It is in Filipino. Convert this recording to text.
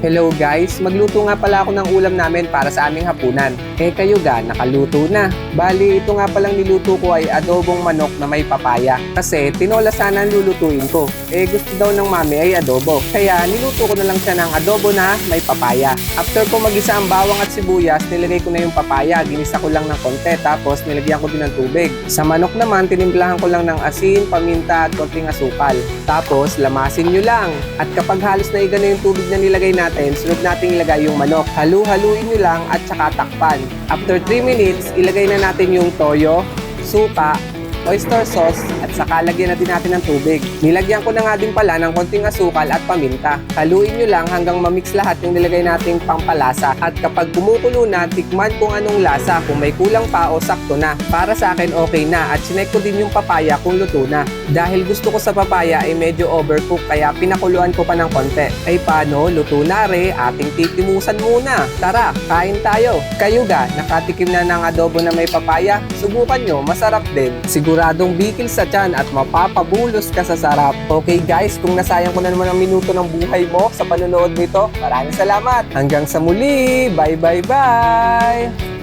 Hello guys, magluto nga pala ako ng ulam namin para sa aming hapunan. Kayo ga, nakaluto na. Bali, ito nga palang niluto ko ay adobong manok na may papaya. Kasi tinola sana ang lulutuin ko. Gusto daw ng mami ay adobo. Kaya niluto ko na lang siya ng adobo na may papaya. After ko magisa ang bawang at sibuyas, nilagay ko na yung papaya. Ginisa ko lang ng konti, tapos nilagyan ko din ng tubig. Sa manok naman, tinimplahan ko lang ng asin, paminta at konting asukal. Tapos, lamasin nyo lang. At kapag halos na igano yung tubig na nilagay natin, sunod natin ilagay yung manok. Halu-haluin nyo lang at saka takpan. After 3 minutes, ilagay na natin yung toyo, suka, oyster sauce at saka lagyan na din natin ng tubig. Nilagyan ko na nga din pala ng konting asukal at paminta. Haluin nyo lang hanggang mamix lahat yung nilagay nating pampalasa. At kapag kumukulo na, tikman kung anong lasa. Kung may kulang pa o sakto na. Para sa akin okay na at sinek ko din yung papaya kung luto na. Dahil gusto ko sa papaya ay medyo overcook kaya pinakuluan ko pa ng konti. Ay paano? Luto na re, ating titimusan muna. Tara, kain tayo. Kayo ga, nakatikim na ng adobo na may papaya? Subukan nyo, masarap din. Siguradong bikil sa tiyan at mapapabulos ka sa sarap. Okay guys, kung nasayang ko na naman ang minuto ng buhay mo sa panonood nito, maraming salamat. Hanggang sa muli. Bye bye bye!